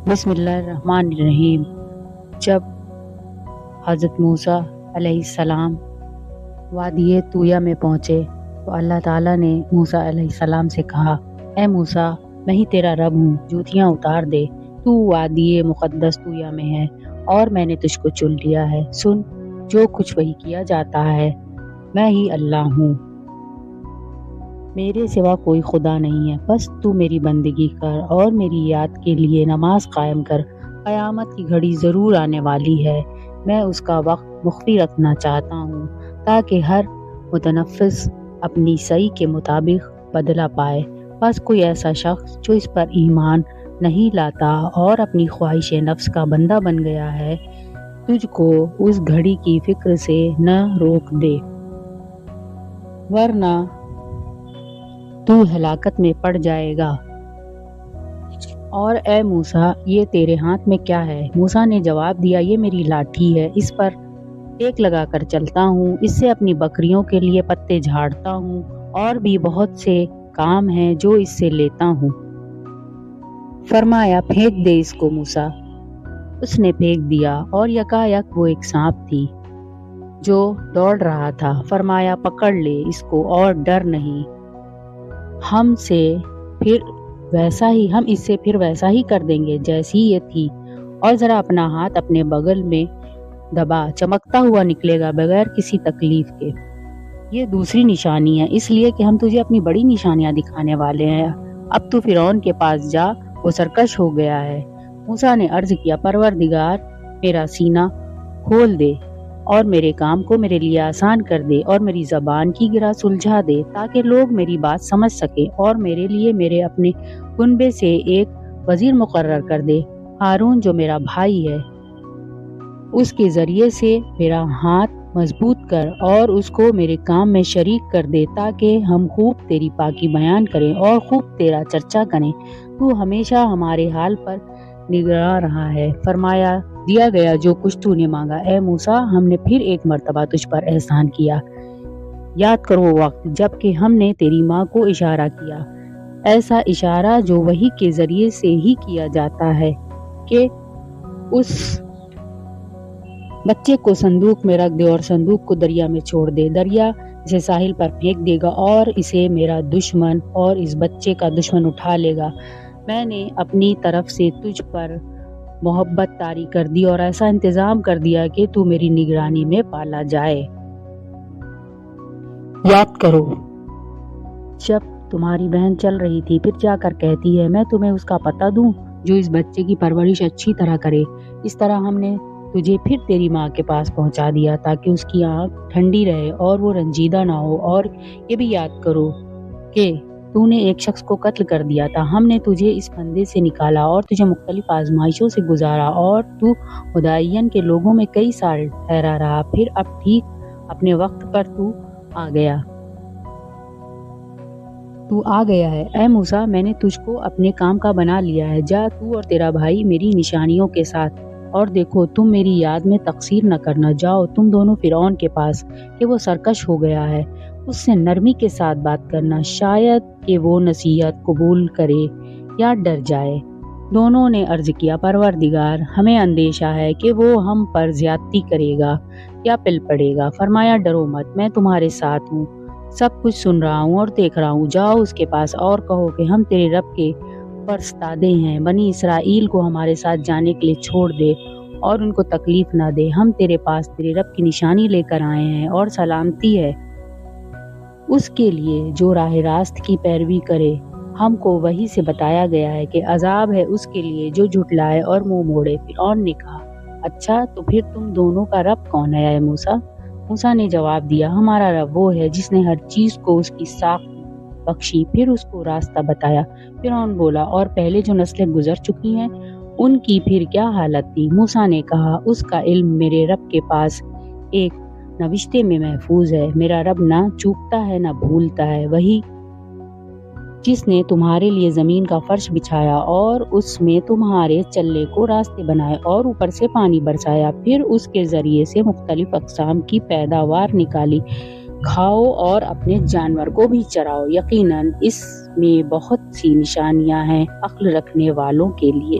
بسم اللہ الرحمن الرحیم۔ جب حضرت موسیٰ علیہ السلام وادی طویہ میں پہنچے تو اللہ تعالیٰ نے موسیٰ علیہ السلام سے کہا، اے موسیٰ، میں ہی تیرا رب ہوں، جوتیاں اتار دے، تو وادی مقدس طویہ میں ہے اور میں نے تجھ کو چن لیا ہے۔ سن، جو کچھ وہی کیا جاتا ہے، میں ہی اللہ ہوں، میرے سوا کوئی خدا نہیں ہے، بس تو میری بندگی کر اور میری یاد کے لیے نماز قائم کر۔ قیامت کی گھڑی ضرور آنے والی ہے، میں اس کا وقت مخفی رکھنا چاہتا ہوں تاکہ ہر متنفس اپنی سعی کے مطابق بدلہ پائے۔ بس کوئی ایسا شخص جو اس پر ایمان نہیں لاتا اور اپنی خواہش نفس کا بندہ بن گیا ہے، تجھ کو اس گھڑی کی فکر سے نہ روک دے، ورنہ تو ہلاکت میں پڑ جائے گا۔ اور اے موسیٰ، یہ تیرے ہاتھ میں کیا ہے؟ موسیٰ نے جواب دیا، یہ میری لاٹھی ہے، اس پر ٹیک لگا کر چلتا ہوں، اس سے اپنی بکریوں کے لیے پتے جھاڑتا ہوں، اور بھی بہت سے کام ہیں جو اس سے لیتا ہوں۔ فرمایا، پھینک دے اس کو موسیٰ۔ اس نے پھینک دیا اور یکایک وہ ایک سانپ تھی جو دوڑ رہا تھا۔ فرمایا، پکڑ لے اس کو اور ڈر نہیں، ہم اس سے پھر ویسا ہی کر دیں گے جیسی یہ تھی، اور ذرا اپنا ہاتھ اپنے بغل میں دبا، چمکتا ہوا نکلے گا بغیر کسی تکلیف کے۔ یہ دوسری نشانی ہے، اس لیے کہ ہم تجھے اپنی بڑی نشانیاں دکھانے والے ہیں۔ اب تو فرعون کے پاس جا، وہ سرکش ہو گیا ہے۔ موسیٰ نے عرض کیا، پروردگار، میرا سینہ کھول دے اور میرے کام کو میرے لیے آسان کر دے اور میری زبان کی گرہ سلجھا دے تاکہ لوگ میری بات سمجھ سکیں، اور میرے لیے میرے اپنے کنبے سے ایک وزیر مقرر کر دے، ہارون جو میرا بھائی ہے، اس کے ذریعے سے میرا ہاتھ مضبوط کر اور اس کو میرے کام میں شریک کر دے تاکہ ہم خوب تیری پاکی بیان کریں اور خوب تیرا چرچا کریں۔ تو ہمیشہ ہمارے حال پر نگراں رہا ہے۔ فرمایا، دیا گیا جو کچھ تو نے مانگا۔ اے موسیٰ، ہم نے پھر ایک مرتبہ تجھ پر احسان کیا۔ یاد کرو وہ وقت جب کہ ہم نے تیری ماں کو اشارہ کیا، ایسا اشارہ جو وحی کے ذریعے سے ہی کیا جاتا ہے، کہ اس بچے کو صندوق میں رکھ دے اور صندوق کو دریا میں چھوڑ دے۔ دریا اسے ساحل پر پھینک دے گا اور اسے میرا دشمن اور اس بچے کا دشمن اٹھا لے گا۔ میں نے اپنی طرف سے تجھ پر محبت طاری کر دی اور ایسا انتظام کر دیا کہ تو میری نگرانی میں پالا جائے۔ یاد کرو جب تمہاری بہن چل رہی تھی، پھر جا کر کہتی ہے، میں تمہیں اس کا پتہ دوں جو اس بچے کی پرورش اچھی طرح کرے۔ اس طرح ہم نے تجھے پھر تیری ماں کے پاس پہنچا دیا تاکہ اس کی آنکھ ٹھنڈی رہے اور وہ رنجیدہ نہ ہو۔ اور یہ بھی یاد کرو کہ تو نے ایک شخص کو قتل کر دیا تھا، ہم نے تجھے اس پھندے سے نکالا اور تجھے مختلف آزمائشوں سے گزارا، اور تو مدائین کے لوگوں میں کئی سال ٹھہرا رہا، پھر اب ٹھیک اپنے وقت پر تو آ گیا ہے۔ اے موسیٰ، میں نے تجھ کو اپنے کام کا بنا لیا ہے، جا تو اور تیرا بھائی میری نشانیوں کے ساتھ، اور دیکھو تم میری یاد میں تقصیر نہ کرنا۔ جاؤ تم دونوں فرعون کے پاس کہ وہ سرکش ہو گیا ہے، اس سے نرمی کے ساتھ بات کرنا، شاید کہ وہ نصیحت قبول کرے یا ڈر جائے۔ دونوں نے عرض کیا، پروردگار، ہمیں اندیشہ ہے کہ وہ ہم پر زیادتی کرے گا یا پل پڑے گا۔ فرمایا، ڈرو مت، میں تمہارے ساتھ ہوں، سب کچھ سن رہا ہوں اور دیکھ رہا ہوں۔ جاؤ اس کے پاس اور کہو کہ ہم تیرے رب کے فرستادے ہیں، بنی اسرائیل کو ہمارے ساتھ جانے کے لیے چھوڑ دے اور ان کو تکلیف نہ دے۔ ہم تیرے پاس تیرے رب کی نشانی لے کر آئے ہیں، اور سلامتی ہے اس کے لیے جو راہ راست کی پیروی کرے۔ ہم کو وحی سے بتایا گیا ہے کہ عذاب ہے اس کے لیے جو جھٹلائے اور منہ موڑے۔ فرعون نے کہا، اچھا تو پھر تم دونوں کا رب کون ہے اے موسیٰ؟ موسیٰ نے جواب دیا، ہمارا رب وہ ہے جس نے ہر چیز کو اس کی ساخت بخشی، پھر اس کو راستہ بتایا۔ فرعون بولا، اور پہلے جو نسلیں گزر چکی ہیں ان کی پھر کیا حالت تھی؟ موسیٰ نے کہا، اس کا علم میرے رب کے پاس ایک نوشتے میں محفوظ ہے۔ میرا رب نہ چوکتا ہے نہ بھولتا ہے، وہی جس نے تمہارے لیے زمین کا فرش بچھایا اور اس میں تمہارے چلنے کو راستے بنائے اور اوپر سے پانی برسایا، پھر اس کے ذریعے سے مختلف اقسام کی پیداوار نکالی، کھاؤ اور اپنے جانور کو بھی چراؤ۔ یقیناً اس میں بہت سی نشانیاں ہیں عقل رکھنے والوں کے لیے۔